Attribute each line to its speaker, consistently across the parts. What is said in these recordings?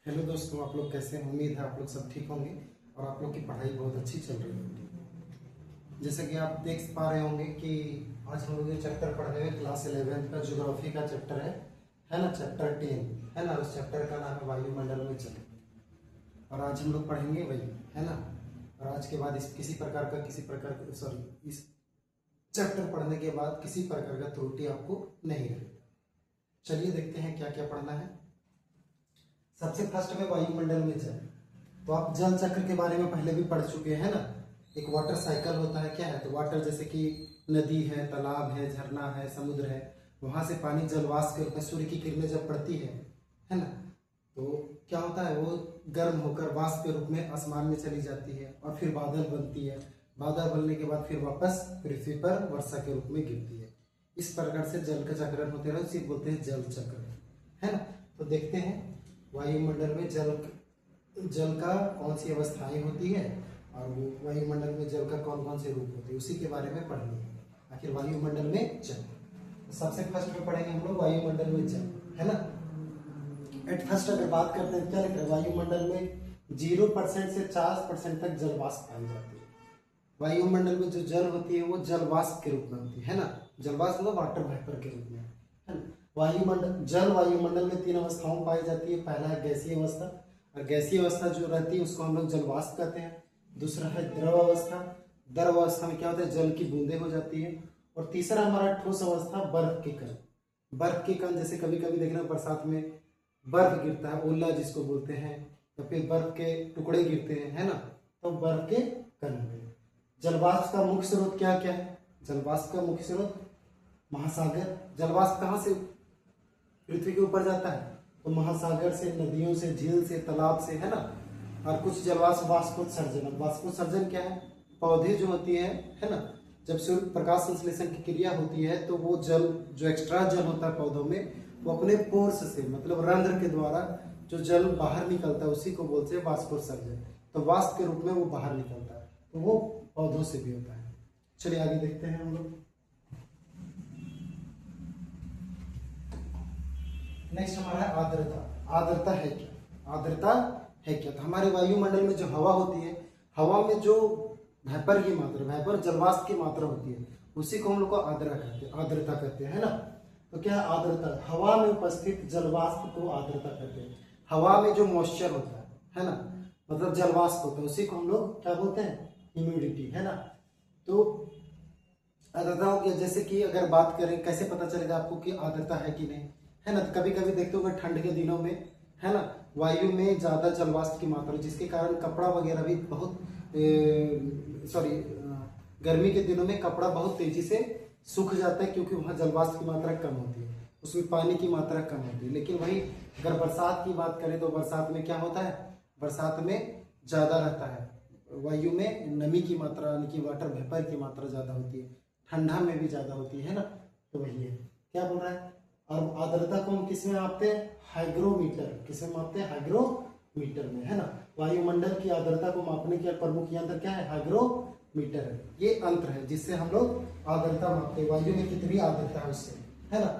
Speaker 1: Hello दोस्तों, आप लोग कैसे हैं? उम्मीद है आप लोग सब ठीक होंगे और आप लोग की पढ़ाई बहुत अच्छी चल रही होगी। जैसे कि आप देख पा रहे होंगे कि आज हम लोग ये चैप्टर पढ़ रहे हैं, क्लास 11 का ज्योग्राफी का चैप्टर है ना, चैप्टर 10 है ना। उस चैप्टर का नाम है वायुमंडल में जल। और आज हम लोग पढ़ेंगे वही, है ना। और आज के बाद इस किसी प्रकार सॉरी इस चैप्टर पढ़ने के बाद किसी प्रकार का त्रुटि आपको नहीं रहेगी। चलिए देखते हैं क्या क्या पढ़ना है। सबसे फर्स्ट में वायुमंडल में जल। तो आप जल चक्र के बारे में पहले भी पढ़ चुके हैं ना। एक वाटर साइकिल होता है, क्या है? तो वाटर जैसे कि नदी है, तालाब है, झरना है, समुद्र है, वहां से पानी जलवाष्प के रूप में सूर्य की किरणें जब पड़ती है ना, तो क्या होता है, वो गर्म होकर वाष्प के रूप में आसमान में चली जाती है और फिर बादल बनती है। बादल बनने के बाद फिर वापस पृथ्वी पर वर्षा के रूप में गिरती है। इस प्रकार से जल का चक्रण होते रहे, इसे बोलते हैं जल चक्र, है ना। तो देखते हैं वायुमंडल में जल का कौन सी अवस्थाएं होती है और वो वायुमंडल में जल का कौन कौन से रूप होते हैं, उसी के बारे में पढ़नी है। आखिर वायुमंडल में जल, सबसे फर्स्ट में पढ़ेंगे हम लोग वायुमंडल में जल, है ना। एट फर्स्ट अगर बात करते हैं, क्या लिख रहे हैं? वायुमंडल में 0% से 40% तक जल वाष्प पाई जाती है। वायुमंडल में जो जल होती है वो जल वाष्प के रूप में होती है ना। जल वाष्प मतलब वाटर वेपर के रूप में, है ना। वायुमंडल में 3 अवस्थाओं पाई जाती है। पहला है गैसीय अवस्था, और गैसीय अवस्था जो रहती है उसको हम लोग जलवाष्प कहते हैं। दूसरा है द्रव अवस्था। द्रव अवस्था में क्या होता है, जल की बूंदें हो जाती है। और तीसरा हमारा ठोस अवस्था, बर्फ के कण। बर्फ के कण जैसे कभी कभी देखना बरसात में बर्फ गिरता है, ओला जिसको बोलते हैं, या फिर बर्फ के टुकड़े गिरते हैं, है ना, तो बर्फ के कण होते हैं। जलवाष्प का मुख्य स्रोत क्या क्या है? जलवाष्प का मुख्य स्रोत महासागर। जलवाष्प कहाँ से पृथ्वी के ऊपर जाता है? तो महासागर से, नदियों से, झील से, तालाब से, है ना। और कुछ जलवाष्प वाष्पोत्सर्जन। वाष्पोत्सर्जन क्या है? पौधे जो होती है ना, जब सूर्य प्रकाश संश्लेषण की क्रिया होती है तो वो जल, जो एक्स्ट्रा जल होता है पौधों में, वो अपने पोर्स से मतलब रंध्र के द्वारा जो जल बाहर निकलता है उसी को बोलते हैं वाष्पोत्सर्जन। तो वाष्प के रूप में वो बाहर निकलता है, तो वो पौधों से भी होता है। चलिए आगे देखते हैं हम लोग। नेक्स्ट हमारा है आर्द्रता। आर्द्रता है क्या? आर्द्रता है क्या? तो हमारे वायुमंडल में जो हवा होती है, हवा में जो वेपर की मात्रा, वेपर जलवाष्प की मात्रा होती है, उसी को हम लोग को आर्द्रता कहते हैं, है ना। तो क्या है आर्द्रता? हवा में उपस्थित जलवाष्प को आर्द्रता कहते हैं। हवा में जो मॉइस्चर होता है ना, मतलब जलवाष्प होता है, उसी को हम लोग क्या बोलते हैं? ह्यूमिडिटी, है ना। तो आर्द्रता हो गया। जैसे कि अगर बात करें कैसे पता चलेगा आपको कि आर्द्रता है कि नहीं, है ना। कभी कभी देखते होंगे ठंड के दिनों में, है ना, वायु में ज्यादा जलवाष्प की मात्रा, जिसके कारण कपड़ा वगैरह भी बहुत गर्मी के दिनों में कपड़ा बहुत तेजी से सूख जाता है, क्योंकि वहाँ जलवाष्प की मात्रा कम होती है, उसमें पानी की मात्रा कम होती है। लेकिन वही अगर बरसात की बात करें तो बरसात में क्या होता है? बरसात में ज्यादा रहता है, वायु में नमी की मात्रा यानी कि वाटर वेपर की मात्रा ज्यादा होती है। ठंडा में भी ज्यादा होती है ना। तो वही है, क्या बोल रहा है। और आर्द्रता को हम किस में मापते हैं? हाइग्रोमीटर। किस में मापते हैं? हाइग्रोमीटर में, है ना। वायुमंडल की आर्द्रता को मापने के प्रमुख यंत्र क्या है? हाइग्रोमीटर है। ये यंत्र है जिससे हम लोग आर्द्रता मापते हैं, वायु में कितनी आर्द्रता है उससे, है ना।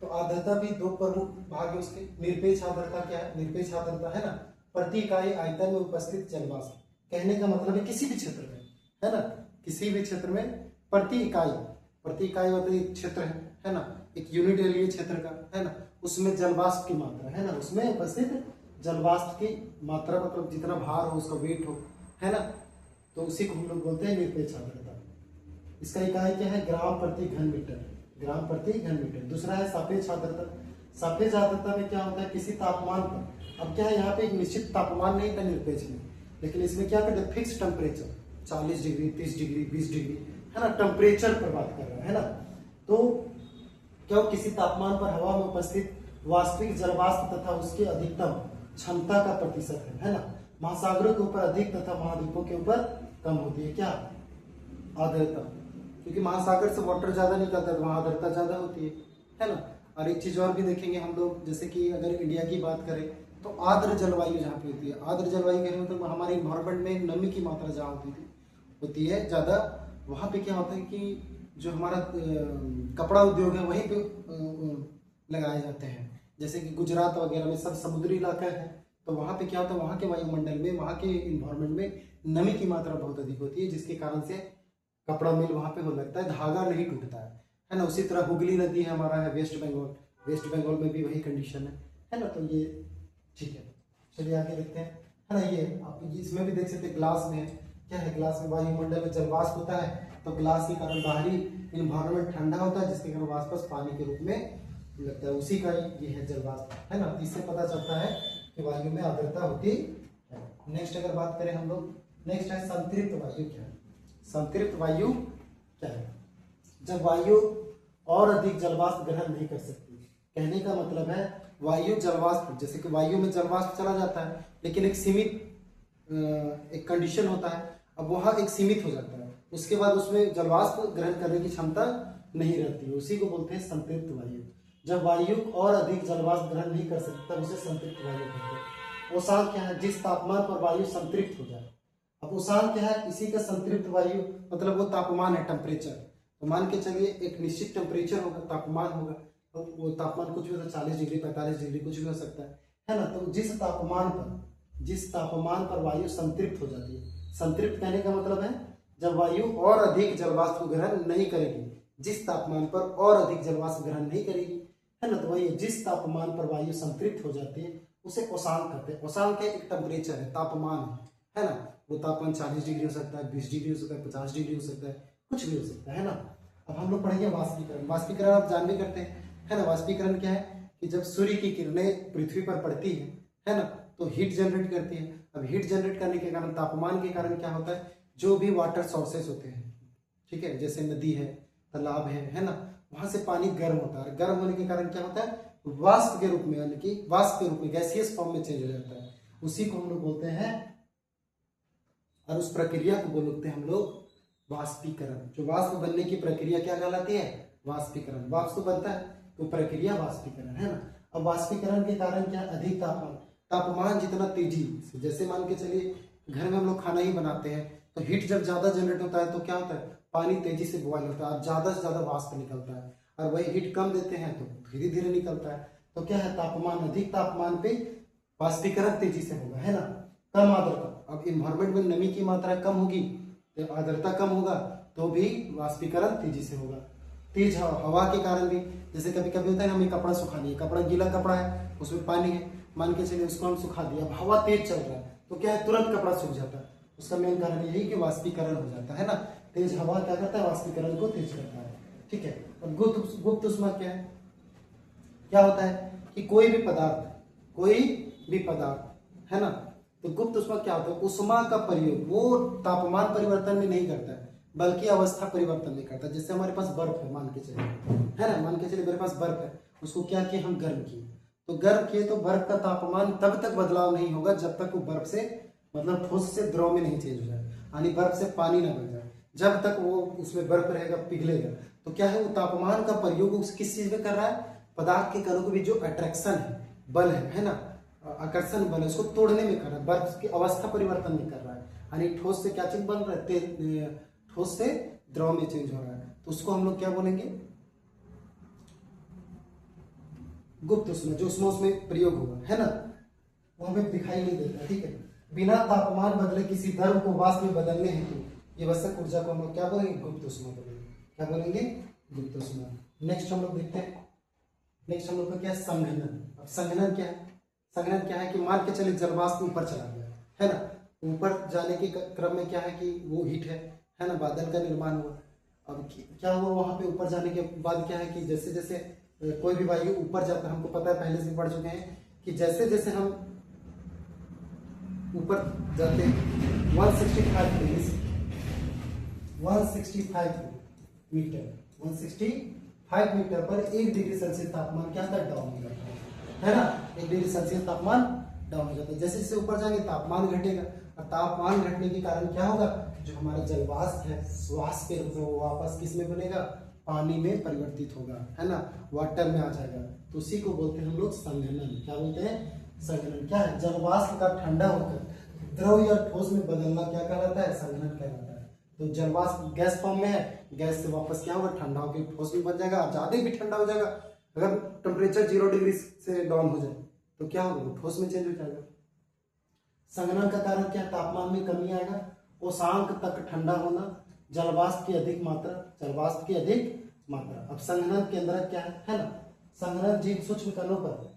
Speaker 1: तो आर्द्रता भी 2 प्रमुख भाग है उसके। निरपेक्ष आर्द्रता क्या है? निरपेक्ष आर्द्रता, है ना, प्रति इकाई आयतन में उपस्थित जलवाष्प। कहने का मतलब है किसी भी क्षेत्र में, है ना, किसी भी क्षेत्र में प्रति इकाई मतलब एक क्षेत्र है ना, एक यूनिट है लिए क्षेत्र का, है ना, उसमें जलवाष्प की मात्रा, है ना, उसमें उपस्थित जलवाष्प की मात्रा मतलब जितना भार हो, उसका वेट हो, है ना, तो उसी को हम लोग बोलते हैं निरपेक्ष आर्द्रता। इसका इकाई क्या है? ग्राम प्रति घन मीटर। ग्राम प्रति घन मीटर। दूसरा है सापेक्ष आर्द्रता। सापेक्ष आर्द्रता में क्या होता है? किसी तापमान पर, अब क्या है, यहाँ पे एक निश्चित तापमान नहीं था निरपेक्ष में, लेकिन इसमें क्या करते हैं? Fix temperature, 40 degree, 30 degree, 20 degree, है ना, टेम्परेचर पर बात कर रहा है ना। तो क्या किसी तापमान पर हवा में उपस्थित वास्तविक जलवाष्प तथा उसकी अधिकतम क्षमता का प्रतिशत है ना। महासागरों के ऊपर अधिक तथा महाद्वीपों के ऊपर कम होती है क्या? आर्द्रता, क्योंकि महासागर से वाटर ज्यादा निकलता है तो वहां आर्द्रता ज्यादा होती है ना। और एक चीज और भी देखेंगे हम लोग, जैसे कि अगर इंडिया की बात करें तो आर्द्र जलवायु जहाँ पे होती है, आर्द्र जलवायु कहने मतलब हमारे इन्वायरमेंट में नमी की मात्रा जहाँ होती है ज्यादा, वहां पे क्या होता है कि जो हमारा कपड़ा उद्योग है वहीं पे लगाए जाते हैं। जैसे कि गुजरात वगैरह में सब समुद्री इलाका है, तो वहाँ पे क्या होता है, वहाँ के वायुमंडल में, वहाँ के इन्वायरमेंट में नमी की मात्रा बहुत अधिक होती है, जिसके कारण से कपड़ा मिल वहाँ पे हो लगता है, धागा नहीं टूटता है ना। उसी तरह हुगली नदी है हमारा, है वेस्ट बंगाल, वेस्ट बंगाल में भी वही कंडीशन है ना। तो ये ठीक है, चलिए आगे देखते हैं, है ना। ये आप इसमें भी देख सकते हैं, ग्लास में क्या है, ग्लास में वायुमंडल में जल वाष्प होता है, तो ग्लास के कारण बाहरी इन्वायरमेंट ठंडा होता है, जिसके कारण वाष्प पानी के रूप में लगता है, उसी का ये है जल वाष्प, है ना। इससे पता चलता है कि वायु में आर्द्रता होती है। नेक्स्ट अगर बात करें हम लोग, नेक्स्ट है संतृप्त वायु। क्या है संतृप्त वायु? क्या है? जब वायु और अधिक जलवाष्प ग्रहण नहीं कर सकती, कहने का मतलब है वायु जलवाष्प, जैसे कि वायु में जलवाष्प चला जाता है, लेकिन एक सीमित एक कंडीशन होता है, अब वहाँ एक सीमित हो जाता है, उसके बाद उसमें जलवाष्प ग्रहण करने की क्षमता नहीं रहती, उसी को बोलते हैं संतृप्त वायु। जब वायु और अधिक जलवाष्प ग्रहण नहीं कर सकता, उसे संतृप्त वायु कहते हैं। ओसान क्या है? जिस तापमान पर वायु संतृप्त हो जाए। अब ओसान क्या है? इसी का संतृप्त वायु मतलब वो तापमान है, टेम्परेचर। तो मान के चलिए एक निश्चित टेम्परेचर होगा, तापमान होगा, तो वो तापमान कुछ भी हो, 40 डिग्री 45 डिग्री कुछ भी हो सकता है ना। तो जिस तापमान पर वायु संतृप्त हो जाती है, संतृप्त कहने का मतलब है जब वायु और अधिक जलवाष्प ग्रहण नहीं करेगी, जिस तापमान पर और अधिक जलवाष्प ग्रहण नहीं करेगी, है ना, तो वही जिस तापमान पर वायु संतृप्त हो जाती है उसे ओसान कहते हैं। ओसान का एक टेम्परेचर है, तापमान है ना। वो तापमान 40 डिग्री हो सकता है, 20 डिग्री हो सकता है, 50 डिग्री हो सकता है, कुछ भी हो सकता है ना। अब हम लोग पढ़ेंगे वाष्पीकरण। वाष्पीकरण आप जान भी करते हैं, है ना। वाष्पीकरण क्या है कि जब सूर्य की किरणें पृथ्वी पर पड़ती है ना, तो हीट जनरेट करती है। अब हीट जनरेट करने के कारण, तापमान के कारण क्या होता है, जो भी वाटर सोर्सेस होते हैं, ठीक है, जैसे नदी है, तालाब है ना, वहां से पानी गर्म होता है। गर्म होने के कारण क्या होता है, वाष्प के रूप में, यानी कि वाष्प के रूप में, गैसियस फॉर्म में चेंज हो जाता है। उसी को हम लोग बोलते हैं, और उस प्रक्रिया को बोलते हैं हम लोग वाष्पीकरण। जो वाष्प बनने की प्रक्रिया क्या कहलाती है? वाष्पीकरण। वाष्प तो बनता है तो प्रक्रिया वाष्पीकरण, है ना। अब वाष्पीकरण के कारण क्या, अधिक तापमान जितना तेजी से, जैसे मान के चलिए घर में हम लोग खाना ही बनाते हैं, तो हीट जब ज्यादा जनरेट होता है तो क्या होता है, पानी तेजी से बॉयल होता है, ज्यादा से ज्यादा वाष्प निकलता है। और वही हीट कम देते हैं तो धीरे धीरे निकलता है। तो क्या है, तापमान, अधिक तापमान पे वाष्पीकरण तेजी से होगा, है ना। कम आर्द्रता, अब इन्वायरमेंट में नमी की मात्रा कम होगी, जब आर्द्रता कम होगा तो भी वाष्पीकरण तेजी से होगा। तेज हवा के कारण भी, जैसे कभी कभी होता है हमें कपड़ा सुखा लिया, कपड़ा गीला कपड़ा है, उसमें पानी है, मान के चलिए उसको हम सुखा दिया, अब हवा तेज चल रहा है तो क्या है, तुरंत कपड़ा सूख जाता है। उसका मेन कारण यही कि वाष्पीकरण हो जाता है ना। तेज हवा क्या करता है, वाष्पीकरण को तेज करता है, ठीक है। और गुप्त ऊष्मा क्या है, क्या होता है कि कोई भी पदार्थ है ना, तो गुप्त ऊष्मा क्या होता है, ऊष्मा का प्रयोग वो तापमान परिवर्तन में नहीं करता है, बल्कि अवस्था परिवर्तन में करता है। जैसे हमारे पास बर्फ है, मान के चलिए, है ना, मान के चलिए मेरे पास बर्फ है, उसको क्या किया, हम गर्म किए, तो गर्म किए तो बर्फ का तापमान तब तक बदलाव नहीं होगा जब तक वो बर्फ से, मतलब ठोस से द्रव में नहीं चेंज हो जाए, यानी बर्फ से पानी ना बन जाए, जब तक वो उसमें बर्फ रहेगा, पिघलेगा। तो क्या है, वो तापमान का प्रयोग किस चीज में कर रहा है, पदार्थ के कणों के बीच जो अट्रैक्शन है, बल है ना, आकर्षण बल है, उसको तोड़ने में कर रहा है, बर्फ की अवस्था परिवर्तन में कर रहा है, यानी ठोस से क्या चीज बन रहा है, ठोस से द्रव में चेंज हो रहा है, तो उसको हम लोग क्या बोलेंगे, गुप्त ऊष्मा। जो ऊष्मा उसमें प्रयोग होगा, है ना, वो हमें दिखाई नहीं देता, ठीक है। बिना तापमान बदले किसी द्रव को वाष्प में बदलने हेतु ये आवश्यक ऊर्जा को हम लोग क्या बोलेंगे, गुप्त ऊष्मा बोलेंगे। क्या बोलेंगे, गुप्त ऊष्मा। नेक्स्ट हम लोग देखते हैं, नेक्स्ट हम लोग का क्या है, संघनन। अब संघनन क्या है, संघनन क्या है कि मान के चलिए जलवाष्प ऊपर चला गया, है ना, ऊपर जाने के क्रम में क्या है कि वो हीट है ना, बादल का निर्माण हुआ। अब क्या हुआ, वहां पे ऊपर जाने के बाद क्या है कि जैसे जैसे कोई भी वायु ऊपर जाता है, हमको पता है, पहले से पढ़ चुके हैं कि जैसे जैसे हम ऊपर जाते हैं 165 मीटर पर 1 डिग्री सेल्सियस तापमान क्या होता है, डाउन हो जाता है ना, 1 डिग्री सेल्सियस तापमान डाउन हो जाता है। जैसे जैसे ऊपर जाएंगे तापमान घटेगा, और तापमान घटने के कारण क्या होगा, जो हमारा जलवाष्प है, श्वास के रूप में वो वापस किस में बनेगा, पानी में परिवर्तित होगा, है ना, वाटर में आ जाएगा। तो उसी को बोलते हैं हम लोग संघनन। क्या बोलते हैं, संघनन। क्या है, जलवाष्प का ठंडा होकर द्रव या ठोस में बदलना क्या कहलाता है, संघनन कहलाता है। तो जलवाष्प गैस फॉर्म में है, गैस से वापस क्या होगा, ठंडा होकर ठोस में बन जाएगा, ज्यादा भी ठंडा हो जाएगा। अगर टेम्परेचर 0 डिग्री से डाउन हो जाए तो क्या होगा, ठोस में चेंज हो जाएगा, संघनन का कारण क्या है? तापमान में कमी आएगा, उष्मांक तक ठंडा होना, जलवाष्प की अधिक मात्रा, जलवाष्प की अधिक मात्रा। अब संघनन केंद्रक क्या है ना? संघनन जिन सूक्ष्म कणों पर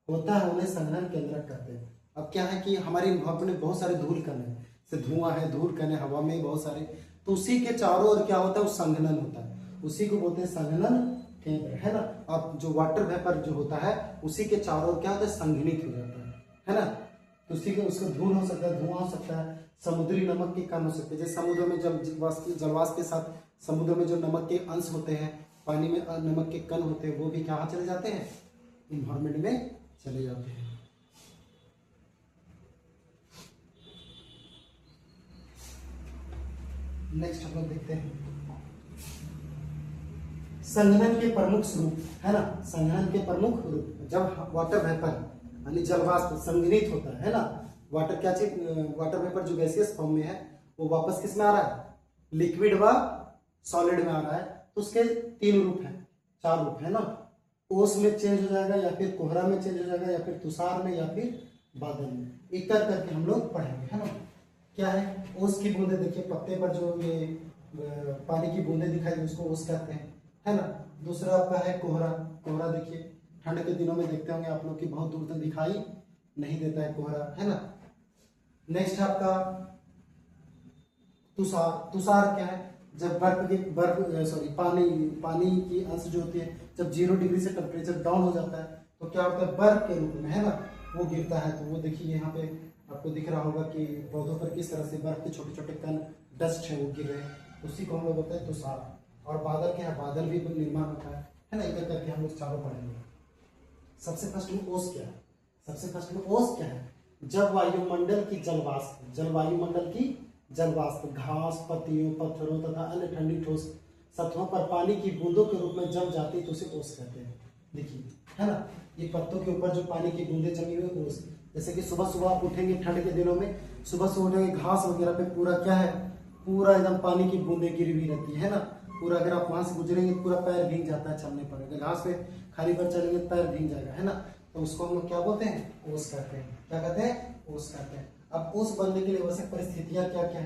Speaker 1: होता है उन्हें संघनन केंद्रक कहते हैं। अब क्या है कि हमारे इन्वायरमेंट में बहुत सारे धूल कण है, जैसे धुआं है, धूल कण है, हवा में बहुत सारे, तो उसी के चारों ओर क्या होता है? वो संघनन होता है, उसी को बोलते हैं संघनन केंद्र, है ना। और जो वाटर वेपर जो होता है उसी के चारों ओर क्या होता है? संघनित हो जाता है ना। तो उसी के उसका धूल हो सकता है, धुआं हो सकता है, समुद्री नमक के कण हो सकते हैं। जैसे समुद्र में जब जलवाष्प के साथ समुद्र में जो नमक के अंश होते हैं, पानी में नमक के कण होते हैं, वो भी कहाँ चले जाते हैं? इन्वायरमेंट में चले जाते हैं। नेक्स्ट हम लोग देखते हैं संघनन के प्रमुख स्वरूप, है ना। संघनन के प्रमुख रूप, जब वाटर वेपर यानी जलवाष्प संघनित होता है ना, वाटर क्या चीज, वाटर वेपर जो गैसियस फॉर्म में है वो वापस किस में आ रहा है? लिक्विड व सॉलिड में आ रहा है। तो उसके 3 रूप हैं, 4 रूप है ना। ओस में चेंज हो जाएगा, या फिर कोहरा में चेंज हो जाएगा, या फिर तुषार में, या फिर बादल में। एक करके हम लोग पढ़ेंगे, है ना। क्या है? ओस की बूंदे, देखिए पत्ते पर जो ये पानी की बूंदे दिखाई दे उसको ओस कहते हैं, है ना। दूसरा आपका है कोहरा। कोहरा देखिए ठंड के दिनों में देखते होंगे आप लोग की बहुत दूर तक दिखाई नहीं देता है कोहरा, है ना। नेक्स्ट आपका तुषार। तुषार क्या है? जब पानी की अंश जो होती है जब 0 डिग्री से टेम्परेचर डाउन हो जाता है तो क्या होता है? बर्फ के रूप में, है ना, वो गिरता है। तो वो देखिए यहाँ पे आपको दिख रहा होगा कि पौधों पर किस तरह से बर्फ के छोटे छोटे कण, डस्ट है, वो गिर रहे हैं। उसी को हम लोग बोलते हैं तुषार। और बादल क्या है? बादल भी निर्माण होता है ना। एक करके हम लोग चारों पढ़ेंगे। सबसे फर्स्ट में ओस क्या है? सबसे फर्स्ट में ओस क्या है? जब वायुमंडल की जलवाष्प, वायुमंडल की जलवाष्प घास, पत्तियों, पत्थरों तथा अन्य ठंडी ठोस सतहों पर पानी की बूंदों के रूप में जम जाती है तो उसे ओस कहते हैं। देखिए, है ना, ये पत्तों के ऊपर जो पानी की बूंदें जमी हुई ओस। जैसे कि सुबह सुबह आप उठेंगे ठंड के दिनों में, सुबह सुबह उठेंगे घास वगैरह पे पूरा क्या है? पूरा एकदम पानी की बूंदें गिरी हुई रहती है ना। पूरा अगर आप वहां से गुजरेंगे पूरा पैर भीग जाता है चलने पर। अगर घास पे खाली पर चलेंगे पैर भीग जाएगा, है ना। तो उसको हम लोग क्या बोलते हैं? ओस कहते हैं। क्या कहते हैं? ओस कहते हैं। अब ओस बनने के लिए आवश्यक परिस्थितियां क्या क्या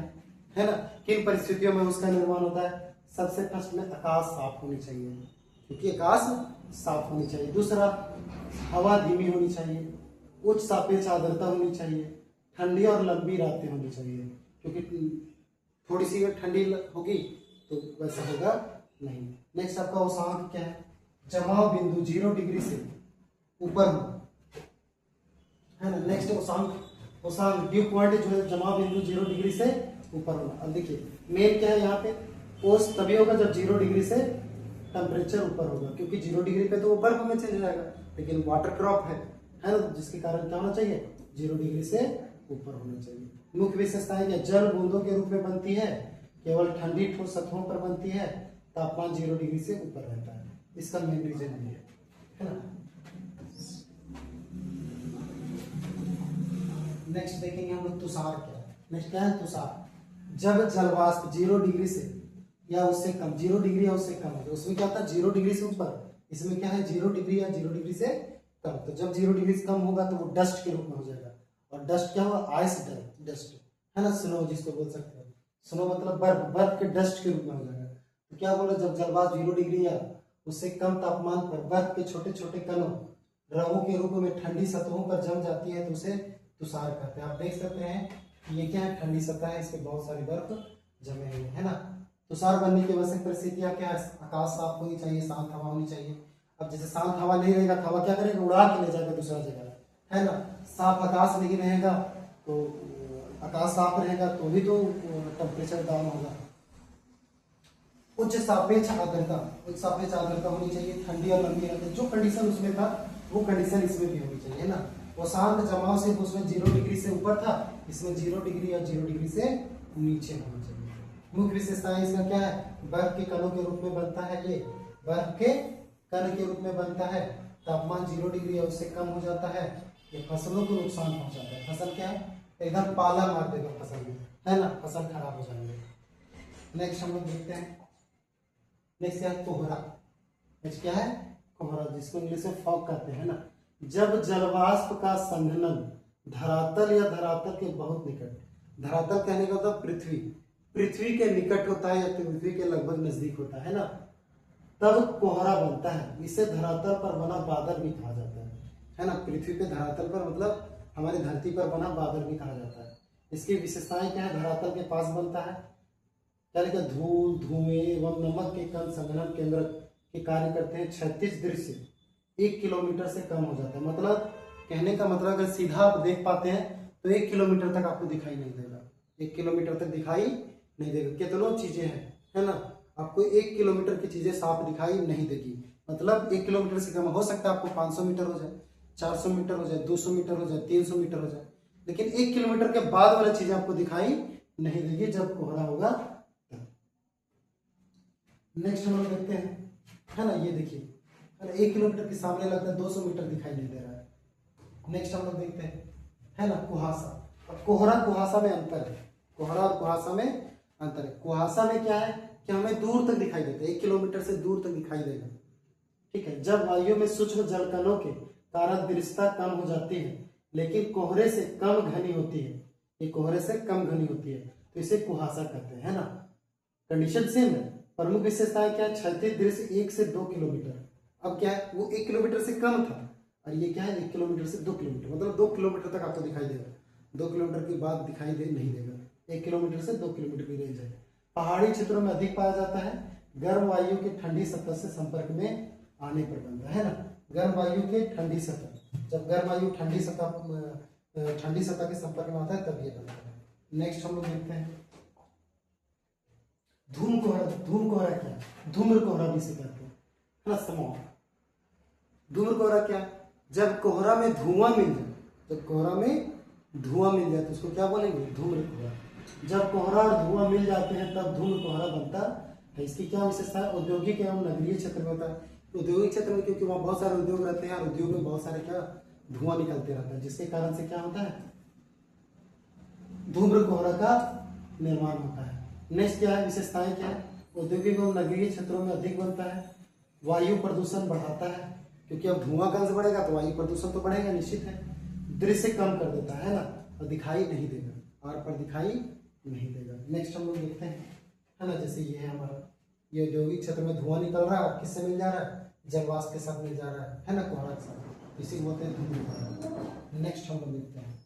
Speaker 1: है ना। किन परिस्थितियों में उसका निर्माण होता है? सबसे फर्स्ट में आकाश साफ होनी चाहिए, क्योंकि आकाश साफ होनी चाहिए। दूसरा, हवा धीमी होनी चाहिए, उच्च सापेक्ष आर्द्रता होनी चाहिए, ठंडी और लंबी रातें होनी चाहिए, क्योंकि थोड़ी सी ठंडी होगी तो वैसा होगा नहीं। नेक्स्ट आपका उष्मांक क्या है? जमाव बिंदु 0 डिग्री से ऊपर हो, है ना। नेक्स्ट उष्मांक ड्यू पॉइंट जो है जमाव बिंदु 0 डिग्री से ऊपर होना। अब देखिए मेन क्या है यहाँ पे? ओस तभी होगा जब 0 डिग्री से टेम्परेचर ऊपर होगा, क्योंकि 0 डिग्री पे तो वो बर्फ में चेंज हो जाएगा, लेकिन वाटर क्रॉप है ना, जिसके कारण क्या होना चाहिए? 0 डिग्री से ऊपर होना चाहिए। मुख्य विशेषताएं क्या? जल बूंदों के रूप में बनती है, केवल ठंडी ठोस सतहों पर बनती है, तापमान 0 डिग्री से ऊपर रहता है। इसका मेन रीजन ये है ना। नेक्स्ट देखेंगे हम लोग तुषार क्या है। नेक्स्ट क्या है? तुषार। जब जलवाष्प 0 डिग्री से या उससे कम, 0 डिग्री या उससे कम है, तो उसमें क्या होता है? 0 डिग्री से ऊपर। इसमें क्या है? 0 डिग्री या 0 डिग्री से कम। तो जब 0 डिग्री से कम होगा तो वो डस्ट के रूप में हो जाएगा। और डस्ट क्या होगा? आइस डस्ट, है ना, स्नो जिसको बोल सकते हैं। स्नो मतलब बर्फ, बर्फ के डस्ट के रूप में हो जाएगा। तो क्या बोला? जब जलवाष्प 0 डिग्री या उससे कम तापमान पर बर्फ के छोटे छोटे कणों, रवों के रूप में ठंडी सतहों पर जम जाती है तो उसे तुषार कहते हैं। आप देख सकते हैं ये क्या है? ठंडी सतह है, इस पे बहुत सारी बर्फ जमे हुए, है ना। तुषार बनने की आवश्यक परिस्थितियां क्या है? आकाश साफ होनी चाहिए, शांत हवा होनी चाहिए। अब जैसे शांत हवा नहीं रहेगा तो हवा क्या करेगा? उड़ा के ले जाएगा दूसरा जगह, है ना। साफ आकाश नहीं रहेगा तो आकाश साफ रहेगा तो भी तो टेम्परेचर डाउन होगा। उच्च सापेक्ष आर्द्रता, उच्च सापेक्ष आर्द्रता होनी चाहिए, ठंडी और लंबी रातें, जो कंडीशन उसमें था वो कंडीशन इसमें भी होनी चाहिए, है ना। वो शांत जमाव सिर्फ उसमें 0 डिग्री से ऊपर था, इसमें 0 डिग्री या 0 डिग्री से नीचे होना चाहिए। मुख्य विशेषताएं इसका क्या है? बर्फ के कणों के रूप में बनता है, ये बर्फ के कण के रूप में बनता है, तापमान 0 डिग्री या उससे कम हो जाता है, ये फसलों को नुकसान पहुंचाता है। फसल क्या है? एकदम पाला मार देगा फसल में, है ना, फसल खराब हो जाएंगे। नेक्स्ट हम लोग देखते हैं, नेक्स्ट क्या है? कोहरा। नेक्स्ट क्या है? कोहरा, जिसको इंग्लिश में फॉग कहते हैं ना। जब जलवाष्प का संघनन धरातल या धरातल के बहुत निकट, धरातल कहने का मतलब पृथ्वी, पृथ्वी के निकट होता है या पृथ्वी के लगभग नजदीक होता है ना, तब कोहरा बनता है। इसे धरातल पर बना बादल भी कहा जाता है ना। पृथ्वी पे धरातल पर मतलब हमारी धरती पर बना बादल भी कहा जाता है। इसकी विशेषताएं क्या है? धरातल के पास बनता है, क्या लिखा? धूल, धुएं एवं नमक के कण संघनन केंद्र के कार्य करते हैं। 36 दृश्य 1 किलोमीटर से कम हो जाता है। मतलब कहने का मतलब अगर सीधा आप देख पाते हैं तो 1 किलोमीटर तक आपको दिखाई नहीं देगा, 1 किलोमीटर तक दिखाई नहीं देगा। कितनों चीजें हैं, है ना, आपको 1 किलोमीटर की चीजें साफ दिखाई नहीं देगी। मतलब 1 किलोमीटर से कम हो सकता है आपको 500 मीटर हो जाए, 400 मीटर हो जाए, 200 मीटर हो जाए, 300 मीटर हो जाए, लेकिन 1 किलोमीटर के बाद वाली चीजें आपको दिखाई नहीं देगी जब कोहरा होगा। नेक्स्ट हम लोग देखते हैं, है ना, ये देखिए, है ना, 1 किलोमीटर के सामने लगता है 200 मीटर दिखाई नहीं दे रहा है। नेक्स्ट हम लोग देखते हैं, है ना, कुहासा। अब कोहरा कुहासा में अंतर है, कोहरा और कुहासा में अंतर है। कुहासा में क्या है कि हमें दूर तक दिखाई देता है, 1 किलोमीटर से दूर तक दिखाई देगा, ठीक है। जब वायु में सूक्ष्म जलकणों के कारण दृश्यता कम हो जाती है, लेकिन कोहरे से कम घनी होती है, ये कोहरे से कम घनी होती है, तो इसे कुहासा कहते हैं, है ना। कंडीशन सेम है। प्रमुख विशेषताएं क्या है? क्षैतिज दृश्य 1 से 2 किलोमीटर। अब क्या है, वो 1 किलोमीटर से कम था और ये क्या है 1 किलोमीटर से 2 किलोमीटर, मतलब 2 किलोमीटर तक आपको दिखाई देगा, 2 किलोमीटर के बाद दिखाई दे नहीं देगा। 1 किलोमीटर से 2 किलोमीटर की रेंज है। पहाड़ी क्षेत्रों में अधिक पाया जाता है। गर्म वायु की ठंडी सतह से संपर्क में आने पर बनता है ना। गर्म वायु के ठंडी सतह, जब गर्म वायु ठंडी सतह के संपर्क में आता है तब ये बनता है। नेक्स्ट हम लोग देखते हैं धूम कोहरा। धूम कोहरा क्या? धूम्र कोहरा भी इसे कहते हैं, है ना, स्मॉग। धूम्र कोहरा क्या? जब कोहरा में धुआं मिल जाए, जब कोहरा में धुआं मिल जाए तो उसको क्या बोलेंगे? धूम्र कोहरा। जब कोहरा और धुआं मिल जाते हैं तब धूम्र कोहरा बनता है। इसकी क्या विशेषता है? औद्योगिक एवं नगरीय क्षेत्र में होता है। औद्योगिक क्षेत्र में क्योंकि वहां बहुत सारे उद्योग रहते हैं और उद्योग में बहुत सारे क्या धुआं निकलते रहता है, जिसके कारण से क्या होता है? धूम्र कोहरा का निर्माण होता है। नेक्स्ट क्या है? विशेषताएं क्या है? औद्योगिक एवं नगरीय क्षेत्रों में अधिक बनता है। वायु प्रदूषण बढ़ाता है, क्योंकि अब धुआं कम से बढ़ेगा तो वायु प्रदूषण तो बढ़ेगा, निश्चित है। दृश्य कम कर देता है ना, और दिखाई नहीं देगा, आर पर दिखाई नहीं देगा। नेक्स्ट हम लोग देखते हैं, है ना, जैसे ये है हमारा, ये औद्योगिक क्षेत्र में धुआं निकल रहा है और किससे मिल जा रहा है? जलवाष्प के साथ मिल जा रहा है ना, कोहरा के साथ, इसी को बोलते हैं धूम्र कोहरा। नेक्स्ट हम लोग देखते हैं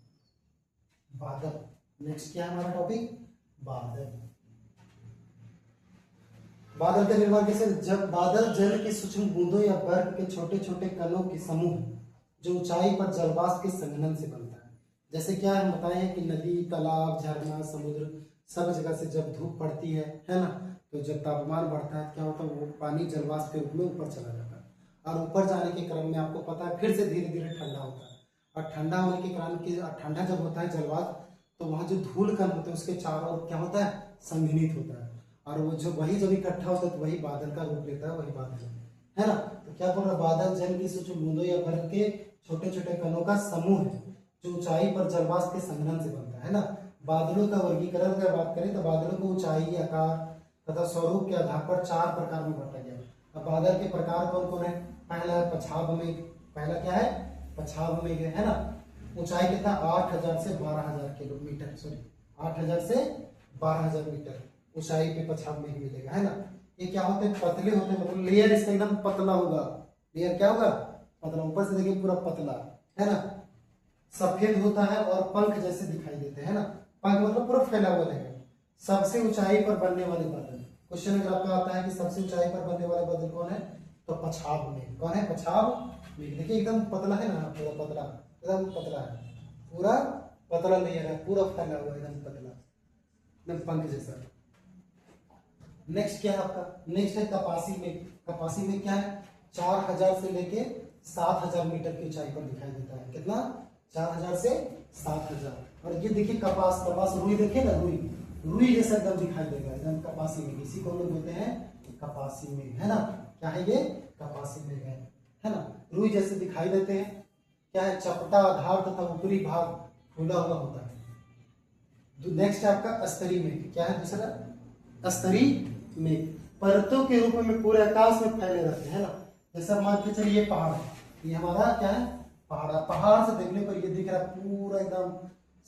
Speaker 1: बादल। नेक्स्ट क्या है हमारा टॉपिक? बादल। बादल का निर्माण कैसे? जब बादल जल की सूक्ष्म बूंदों या बर्फ के छोटे छोटे कणों के समूह जो ऊंचाई पर जलवाष्प के संघनन से बनता है। जैसे क्या हम बताए हैं कि नदी, तालाब, झरना, समुद्र, सब जगह से जब धूप पड़ती है ना, तो जब तापमान बढ़ता है क्या होता है? वो पानी जलवाष्प के रूप में ऊपर चला जाता है, और ऊपर जाने के क्रम में आपको पता है फिर से धीरे धीरे ठंडा होता है, और ठंडा होने के कारण की ठंडा जब होता है जलवाष्प, तो वहां जो धूल कण होते हैं उसके चारों ओर क्या होता है? संघनित होता है, और वो जो वही जब इकट्ठा होता है तो वही बादल का रूप लेता है, वही बादल है ना। तो क्या बोल रहा है? बादल जल की सूक्ष्म बूंदों या बर्फ के छोटे छोटे कणों का समूह है जो ऊंचाई पर जलवाष्प के संघनन से बनता है ना। बादलों का वर्गीकरण अगर बात करें तो बादलों को ऊंचाई, आकार तथा स्वरूप के आधार पर 4 प्रकार में बांटा गया। अब बादल के प्रकार कौन कौन है? पहला है पछाभ मेघ। पहला क्या है? पछाभ मेघ है ना। ऊंचाई कितना? 8000 से 12000 किलोमीटर, सॉरी 8000 से 12000 मीटर ऊंचाई पे पछाभ मेघ मिलेगा, है ना। ये क्या होते हैं? पतले होते हैं, मतलब लेयर इसका एकदम पतला होगा। लेयर क्या होगा? पतला। ऊपर से देखिए पूरा पतला, है ना। सफेद होता है और पंख जैसे दिखाई देते हैं ना। पंख मतलब पूरा फैला हुआ रहेगा। सबसे ऊंचाई पर बनने वाले बादल। क्वेश्चन अगर आपका आता है कि सबसे ऊंचाई पर बनने वाले बादल कौन है, तो पछाभ मेघ। कौन है? पछाभ मेघ। देखिए एकदम पतला है ना, पूरा पतला, एकदम पतला है, पूरा पतला लेयर है, पूरा फैला हुआ एकदम पतला, एकदम पंख जैसा। नेक्स्ट क्या है आपका? नेक्स्ट है कपासी मेघ। कपासी मेघ क्या है? 4000 से लेके 7000 मीटर की ऊंचाई पर दिखाई देता है। कितना? 4000 से 7000। और ये देखिए कपास, कपास रुई देखिए ना, रुई, रुई जैसा एकदम दिखाई देगा, एकदम कपासी मेघ। इसी को हम लोग बोलते हैं कपासी मेघ, है ना। क्या है ये? कपासी मेघ है ना। रुई जैसे दिखाई देते हैं। क्या है? चपटा आधार तथा ऊपरी भाग खुला हुआ होता है। नेक्स्ट है आपका अस्तरी मेघ। क्या है दूसरा? अस्तरी मेघ। परतों के रूप में पूरे आकाश में फैले रहते हैं ना। जैसा मान के चलिए ये पहाड़ है, ये हमारा क्या है? पहाड़ से देखने पर ये दिख रहा है पूरा एकदम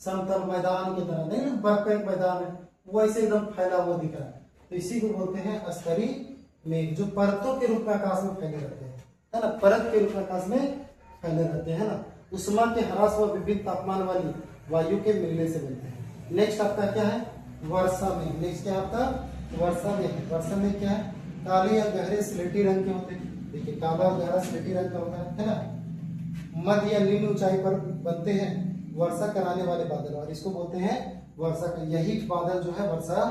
Speaker 1: समतल मैदान की तरह, नहीं बर्फ का एक मैदान है वो ऐसे एकदम फैला हुआ दिख रहा है, तो इसी को बोलते हैं स्तरीय मेघ, जो परतों के रूप में आकाश में फैले रहते हैं, है ना, परत के रूप में आकाश में फैले रहते हैं ना, उष्मा के ह्रास व विभिन्न तापमान वाली वायु के मिलने से बनते हैं। नेक्स्ट आपका क्या है, वर्षा में। नेक्स्ट क्या आपका, वर्षा में। वर्षा में क्या है, काले या गहरे स्लेटी रंग के होते हैं, देखिए काला और गहरा स्लेटी रंग का होता है ना, मध्य या निम्न ऊंचाई पर बनते हैं वर्षा कराने वाले बादल, और इसको बोलते हैं वर्षा का, यही बादल जो है वर्षा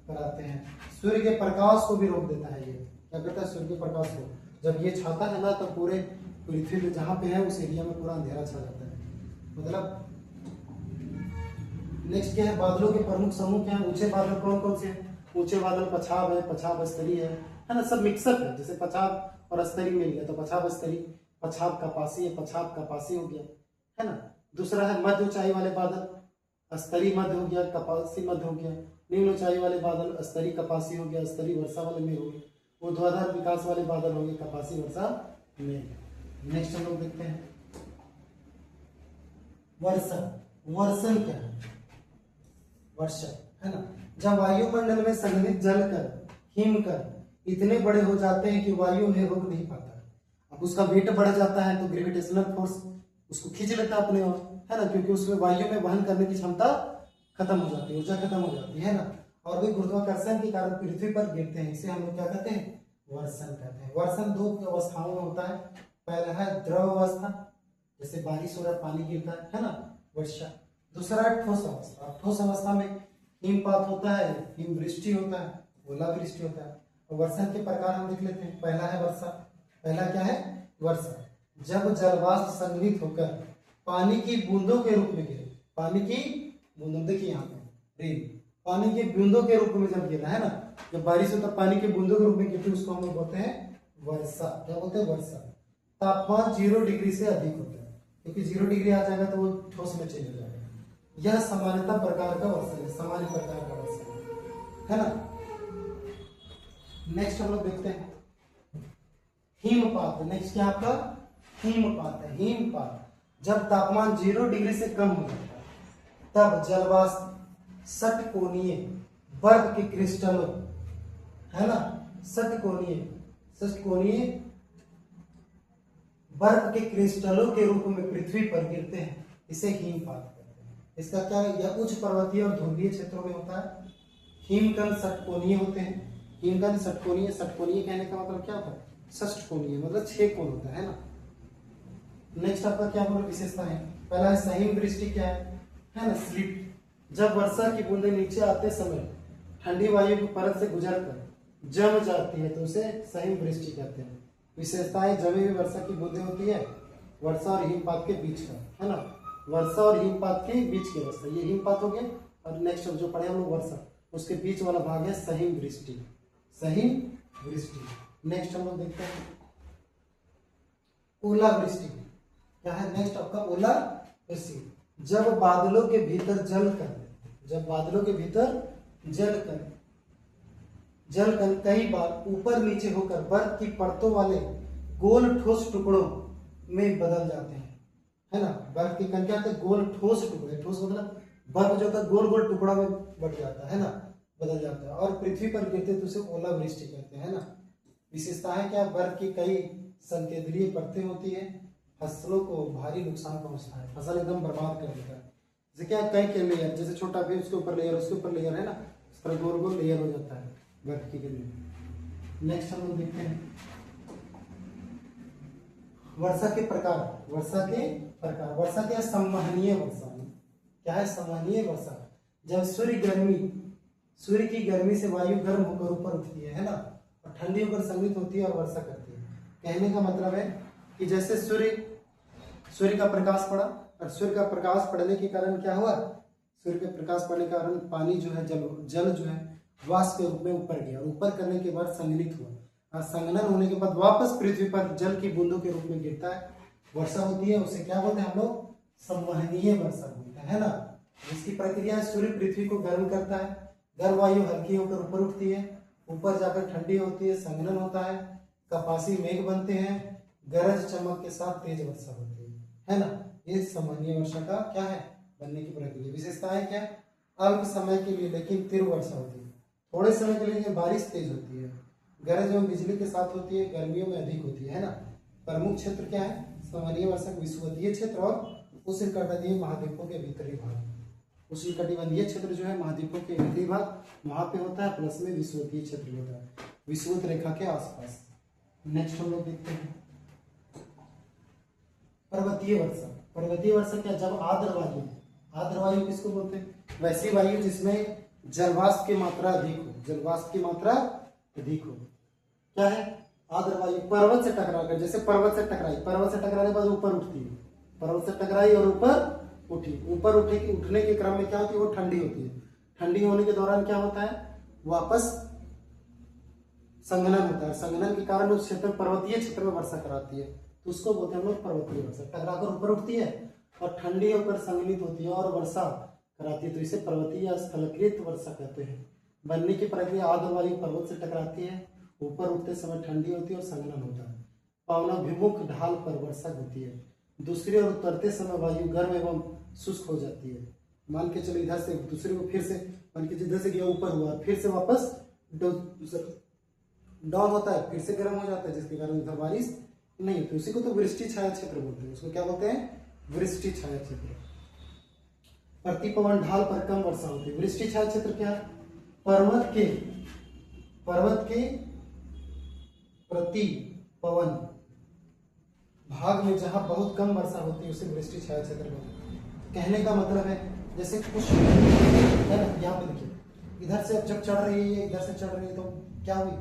Speaker 1: कराते हैं। सूर्य के प्रकाश को भी रोक देता है, ये क्या करता है, सूर्य के प्रकाश को जब ये छाता है ना, तो पूरे पृथ्वी में जहां पे है उस एरिया में पूरा अंधेरा छा जाता है, मतलब। नेक्स्ट क्या है, बादलों के प्रमुख समूह क्या है, ऊंचे बादल कौन कौन से हैं, ऊंचे बादल पछाब है, पछाब स्तरीय है ना, सब मिक्सअप है, जैसे पछाब और स्तरीय मिल गया तो पछाब स्तरीय, पछाब कपासी है, पछाब कपासी हो गया, है ना। दूसरा है मध्य ऊंचाई वाले बादल, स्तरीय मध्य हो गया, कपासी मध्य हो गया। निम्न ऊंचाई वाले बादल स्तरीय कपासी हो गया, स्तरीय वर्षा वाले में हो गए। ऊर्ध्वाधर विकास वाले बादल होंगे कपासी वर्षा में। नेक्स्ट हम लोग देखते हैं वर्षा। वर्षण क्या है, वर्षा है ना, जब वायुमंडल में संघनित जल कर हिमकण इतने बड़े हो जाते हैं कि वायु उन्हें रोक नहीं पाता, अब उसका वेट बढ़ जाता है तो ग्रेविटेशनल फोर्स उसको खींच लेता है अपने ओर, है ना, क्योंकि उसमें वायु में वहन करने की क्षमता खत्म हो जाती है, ऊर्जा खत्म हो जाती है ना, और वे गुरुत्वाकर्षण के कारण पृथ्वी पर गिरते हैं, इसे हम लोग क्या कहते हैं, वर्षण कहते हैं। वर्षण दो अवस्थाओं में होता है, पहला है द्रव अवस्था, जैसे बारिश हो रहा है पानी गिरता है ना, वर्षा। दूसरा है ठोस अवस्था, ठोस अवस्था में हिमपात होता है, हिमवृष्टि होता है, ओलावृष्टि होता है। और वर्षण के प्रकार हम देख लेते हैं, पहला है वर्षा। पहला क्या है, वर्षा, जब जलवाष्प संघनित होकर पानी की बूंदों के रूप में गिरे, पानी की बूंदों, देखिए यहाँ पे रेन, पानी की बूंदों के रूप में जब गिरा है ना, जब बारिश होता है पानी के बूंदों के रूप में गिरती, उसको हम लोग बोलते हैं वर्षा। क्या बोलते हैं, वर्षा। तापमान 0 डिग्री से अधिक होता है, क्योंकि 0 डिग्री आ जाएगा तो वो ठोस में चेंज हो जाएगा। यह सामान्यतः प्रकार का वर्षा है, सामान्य प्रकार का वर्षा है ना। नेक्स्ट हम लोग देखते हैं हिमपात। नेक्स्ट क्या आपका, हिमपात है। हिमपात जब तापमान 0 डिग्री से कम हो जाता है, तब जलवाष्प षटकोणीय बर्फ के क्रिस्टलों, है ना, षटकोणीय बर्फ के क्रिस्टलों के रूप में पृथ्वी पर गिरते हैं, इसे हिमपात कहते हैं। इसका क्या है, यह उच्च पर्वतीय और ध्रुवीय क्षेत्रों में होता है। हिमकण षटकोणीय होते हैं, हिमकण षटकोणीय, षटकोणीय कहने का मतलब क्या होता है, षष्ठकोणीय मतलब 6 कोण होता है ना। नेक्स्ट आपका क्या बोलो विशेषता है, पहला है सहीम वृष्टि, क्या है ना, स्लिप, जब वर्षा की बूंदें नीचे आते समय ठंडी वायु की परत से गुजरकर जम जाती है तो उसे सहीम वृष्टि कहते हैं। विशेषताएं, जमी हुई वर्षा की बूंदें होती है वर्षा और हिमपात के बीच का, है ना, वर्षा और हिमपात के बीच की अवस्था, ये हिमपात हो गया। और नेक्स्ट जो पढ़े हम लोग वर्षा, उसके बीच वाला भाग है सहीम वृष्टि, सहीम वृष्टि। नेक्स्ट हम लोग देखते हैं ओलावृष्टि, क्या है नेक्स्ट आपका, ओलावृष्टि, जब बादलों के भीतर जलकर कई बार ऊपर नीचे होकर बर्फ की परतों वाले गोल ठोस टुकड़ों में बदल जाते हैं, है ना। बर्फ के कण क्या होते हैं, गोल ठोस टुकड़े, ठोस मतलब बर्फ जो होता है गोल गोल टुकड़ा में बट जाता है ना, बदल जाता है, और पृथ्वी पर गिरते तो उसे ओलावृष्टि कहते हैं ना। विशेषता है क्या, बर्फ की कई संकेंद्रीय परतें होती है, फसलों को भारी नुकसान पहुंचता है, फसल एकदम बर्बाद कर देता है। जैसे क्या, कई के लेयर, जैसे छोटा भी उसके ऊपर लेयर, उसके ऊपर लेयर, है ना, इस तरह गोल गोल लेयर हो जाता है बर्फ की गिरने। नेक्स्ट हम लोग देखते हैं वर्षा के प्रकार। वर्षा क्या, संवहनीय वर्षा, क्या है, संवहनीय वर्षा, जब सूर्य की गर्मी से वायु गर्म होकर ऊपर उठती है ना, और ठंडी होकर संघनित होती है और वर्षा करती है। कहने का मतलब है कि जैसे सूर्य का प्रकाश पड़ा, और सूर्य का प्रकाश पड़ने के कारण क्या हुआ, सूर्य का प्रकाश पड़ने के कारण पानी जो है, जल जो है वाष्प के रूप में ऊपर गया, और ऊपर करने के बाद संघनित हुआ, और संघनन होने के बाद वापस पृथ्वी पर जल की बूंदों के रूप में गिरता है, वर्षा होती है। उसे क्या बोलते हैं हम लोग, संवहनीय वर्षा बोलते हैं, है ना। इसकी प्रक्रिया, सूर्य पृथ्वी को गर्म करता है, गर्म वायु हल्की होकर ऊपर उठती है, ऊपर जाकर ठंडी होती है, संघनन होता है, कपासी मेघ बनते हैं, गरज चमक के साथ तेज वर्षा होती है ना। ये संवहनीय वर्षा का क्या है, बनने की प्रक्रिया। विशेषताएं क्या है, अल्प समय के लिए लेकिन तीव्र वर्षा होती है, थोड़े समय के लिए बारिश तेज होती है, गरज एवं बिजली के साथ होती है, गर्मियों में अधिक होती है ना। प्रमुख क्षेत्र क्या है, संवहनीय वर्षा विषुवतीय क्षेत्र और उष्णकटिबंधीय महाद्वीपों के भीतरी भाग। उष्णकटिबंधीय क्षेत्र जो है महाद्वीपों के भीतरी भाग वहां पे होता है, प्लस में विषुवतीय क्षेत्र होता है, विषुवत रेखा के आसपास। नेक्स्ट हम लोग देखते हैं पर्वतीय वर्षा। पर्वतीय वर्षा क्या, जब आर्द्र वायु किसको बोलते हैं, वैसी वायु जिसमें जलवाष्प की मात्रा अधिक हो, जलवाष्प की मात्रा अधिक हो। क्या है, आर्द्र वायु पर्वत से टकराकर, जैसे पर्वत से टकराने के बाद ऊपर उठती है, पर्वत से टकराई और ऊपर उठने के क्रम में क्या होती है, वो ठंडी होती है। ठंडी होने के दौरान क्या होता है, वापस संघनन होता है, संघनन के कारण उस क्षेत्र पर्वतीय क्षेत्र में वर्षा कराती है, तो उसको बोलते हैं हम लोग पर्वतीय वर्षा। टकराकर ऊपर उठती है और ठंडी होकर संघनित होती है और वर्षा कराती है, तो इसे पर्वतीय स्थलकृत वर्षा कहते हैं। बनने की प्रक्रिया, आर्द्र वायु पर्वत से टकराती है, ऊपर उठते समय ठंडी होती है और संघनन होता है। पवनाभिमुख ढाल पर वर्षा होती है। दूसरी ओर उतरते समय वायु गर्म एवं शुष्क हो जाती है। मान के चलो इधर से दूसरे को फिर से मान के जिधर से गया ऊपर हुआ, फिर से वापस डाउन होता है, फिर से गर्म हो जाता है, जिसके कारण इधर बारिश नहीं होती। उसी को तो वृष्टि छाया क्षेत्र बोलते हैं, उसको क्या बोलते हैं, वृष्टि छाया क्षेत्र। प्रतिपवन ढाल पर कम वर्षा होती है। वृष्टि छाया क्षेत्र क्या है, पर्वत के प्रति पवन भाग में जहां बहुत कम वर्षा होती है उसे वृष्टि छाया क्षेत्र बोलते हैं। कहने का मतलब है जैसे कुछ है ना, यहाँ पे देखिए, इधर से जब चढ़ रही है, इधर से चढ़ रही है, तो क्या हुई,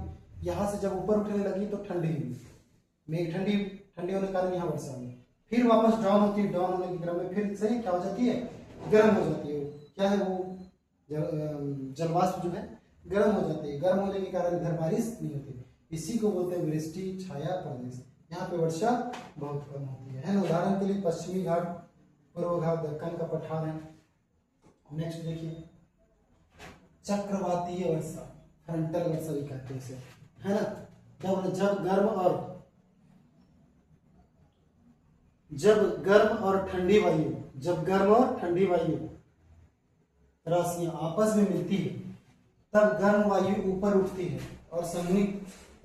Speaker 1: यहाँ से जब ऊपर उठने लगी तो ठंडी हुई, मेघ ठंडी होने के कारण यहाँ वर्षा हुई, फिर वापस डाउन होती है, डाउन होने के क्रम में फिर से क्या हो जाती है, गर्म हो जाती है। क्या है वो, जलवाष्प जो है गर्म हो जाती है, गर्म होने के कारण इधर बारिश नहीं होती, इसी को बोलते हैं वृष्टि छाया प्रदेश। यहाँ पे वर्षा बहुत कम होती है ना। उदाहरण के लिए पश्चिमी घाट, पूर्व घाट, दक्कन का पठार है। नेक्स्ट देखिए चक्रवातीय वर्षा, फ्रंटल वर्षा भी कहते हैं इसे, है ना। जब गर्म और ठंडी वायु राशियां आपस में मिलती है, तब गर्म वायु ऊपर उठती है और संघनित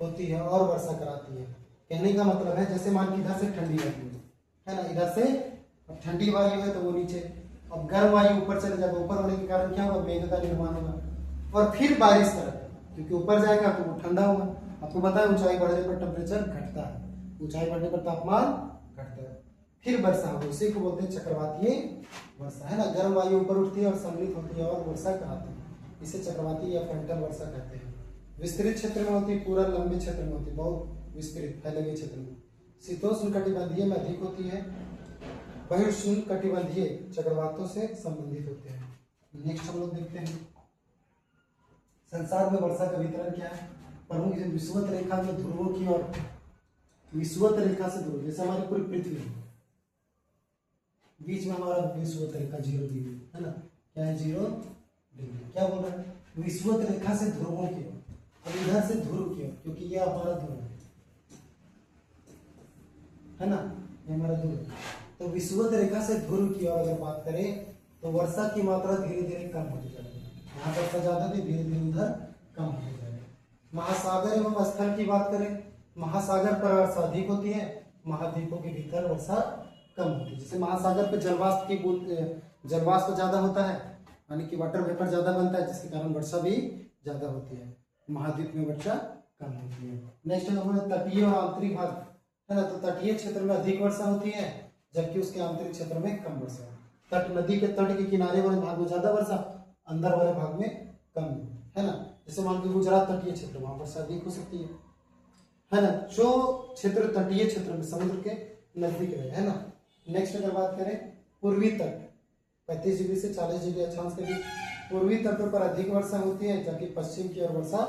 Speaker 1: होती है और वर्षा कराती है। कहने का मतलब है जैसे मान कि इधर से ठंडी वायु है ना, इधर से अब ठंडी वायु है तो वो नीचे, अब गर्म वायु ऊपर चले जाएगा, ऊपर होने के कारण क्या होगा, मेघ का निर्माण होगा और फिर बारिश करेगा, क्योंकि ऊपर जाएगा तो वो ठंडा होगा। आपको पता है ऊंचाई बढ़ने पर टेम्परेचर घटता है, ऊंचाई बढ़ने पर तापमान घटता है, फिर वर्षा होगी, उसी को बोलते हैं चक्रवातीय वर्षा, है ना। गर्म वायु ऊपर उठती है और सम्मिलित होती है और वर्षा कराती है, इसे चक्रवातीय या फ्रंटल वर्षा कहते हैं। विस्तृत क्षेत्र में होती है, पूरा लंबे क्षेत्र में होती है, बहुत विस्तृत फैले हुए क्षेत्र में। शीतोष्ण कटिबंधीय में अधिक होती है, बहिर्उष्ण कटिबंधीय चक्रवातों से संबंधित होते हैं। नेक्स्ट हम लोग देखते हैं संसार में वर्षा का वितरण क्या है। प्रमुख विषुवत रेखा में ध्रुवों की और विषुवत रेखा से ध्रुव, जैसे हमारी पूरी पृथ्वी बीच में हमारा विषुवत रेखा 0 डिग्री है ना, क्या है 0 डिग्री। क्या बोल रहा है, विषुवत रेखा से ध्रुवों की ओर, अब इधर से ध्रुव की ओर, क्योंकि ये हमारा ध्रुव है ना, ये हमारा ध्रुव। तो विषुवत रेखा से ध्रुव की ओर अगर बात करें तो वर्षा की मात्रा धीरे धीरे कम होती जाएगी, यहाँ वर्षा ज्यादा थी, धीरे धीरे उधर कम होती जाएगी। महासागर एवं स्थल की बात करें, महासागर पर वर्षा अधिक होती है, महाद्वीपों के भीतर वर्षा कम होती है। जैसे महासागर पे जलवाष्प ज्यादा होता है, यानी कि वाटर वेपर ज्यादा बनता है, जिसके कारण वर्षा भी ज्यादा होती है। महाद्वीप में वर्षा कम होती है। नेक्स्ट है तटीय और आंतरिक भाग, है ना। तो तटीय क्षेत्र में अधिक वर्षा होती है, जबकि उसके आंतरिक क्षेत्र में कम वर्षा। तट, नदी के तट के किनारे वाले भाग में ज्यादा वर्षा, अंदर वाले भाग में कम, है ना। जैसे मान लो गुजरात तटीय क्षेत्र, वहां वर्षा अधिक हो सकती है ना। जो क्षेत्र तटीय क्षेत्र में समुद्र के नजदीक रहे, है ना। नेक्स्ट अगर बात करें पूर्वी तट, 35 डिग्री से 40 डिग्री अक्षांश के बीच पूर्वी तटों पर अधिक वर्षा होती है, जबकि पश्चिम की ओर वर्षा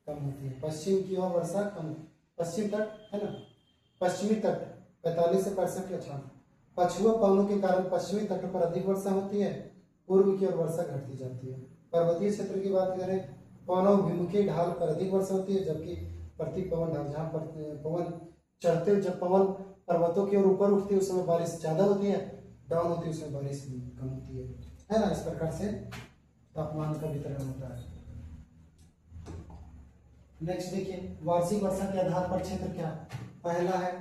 Speaker 1: कम होती है। पश्चिम की ओर वर्षा कम, पश्चिम तट है ना, पश्चिमी तट 45 से 65 अक्षांश, पछुआ पवनों के कारण पश्चिमी तटों पर अधिक वर्षा होती है, पूर्व की ओर वर्षा घटती जाती है। पर्वतीय क्षेत्र की बात करें, पवनोभिमुखी ढाल पर अधिक वर्षा होती है, जबकि प्रति पवन ढाल, जहाँ पर पवन चढ़ते जब पवन पर्वतों की ओर ऊपर उठती है उस समय बारिश ज्यादा होती है, डाउन होती है उसमें बारिश कम होती है ना। इस प्रकार से तापमान का वितरण होता है। नेक्स्ट देखिए, वार्षिक वर्षा के आधार पर क्षेत्र क्या है? पहला है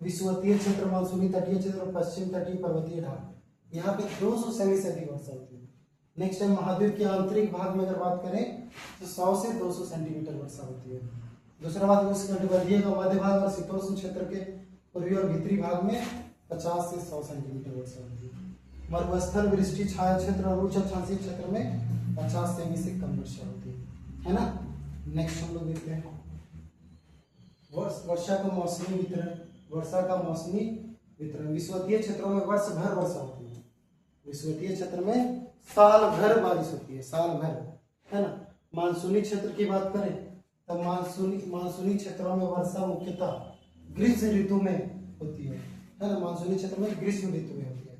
Speaker 1: विषुवतीय क्षेत्र, मानसूनी तटीय क्षेत्र और पश्चिम तटीय पर्वतीय ढाल। यहाँ पे 200 सेमी से अधिक वर्षा होती है। नेक्स्ट है महाद्वीप के आंतरिक भाग में अगर बात करें तो 100 से 200 सेंटीमीटर वर्षा होती है। दूसरा बात उष्णकटिबंधीय का मध्य भाग और शीतोष्ण क्षेत्र के पूर्वी और भीतरी भाग में 50 से 100 सेंटीमीटर वर्षा होती है। मरुस्थल, वृष्टि छाया क्षेत्र और उच्च अक्षांशीय क्षेत्र में 50 सेमी से कम वर्षा होती है ना। नेक्स्ट हम लोग देखते हैं वर्षा का मौसमी वितरण। वर्षा का मौसमी वितरण, विषुवतीय क्षेत्रों में वर्ष भर वर्षा होती है। विषुवतीय क्षेत्र में साल भर बारिश होती है, साल भर, है ना। मानसूनी क्षेत्र की बात करें तो मानसूनी क्षेत्रों में वर्षा मुख्यतः ग्रीष्म ऋतु में होती है ना। मानसूनी क्षेत्र में ग्रीष्म ऋतु में होती है।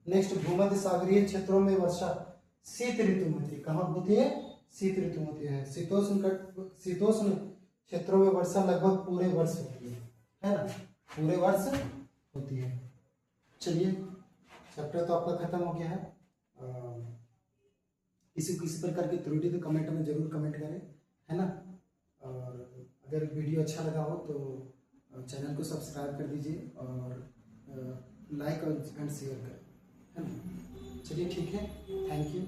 Speaker 1: नेक्स्ट, भूमध्य सागरीय क्षेत्रों में वर्षा शीत ऋतु में होती है। कहाँ होती है? शीत ऋतु में होती है। शीतोष्ण क्षेत्रों में वर्षा लगभग पूरे वर्ष होती है ना, पूरे वर्ष होती है। चलिए, चैप्टर तो आपका खत्म हो गया है। किसी प्रकार की त्रुटि तो कमेंट में जरूर कमेंट करें, है ना। और अगर वीडियो अच्छा लगा हो तो चैनल को सब्सक्राइब कर दीजिए और लाइक और शेयर करें, है ना। चलिए ठीक है, थैंक यू।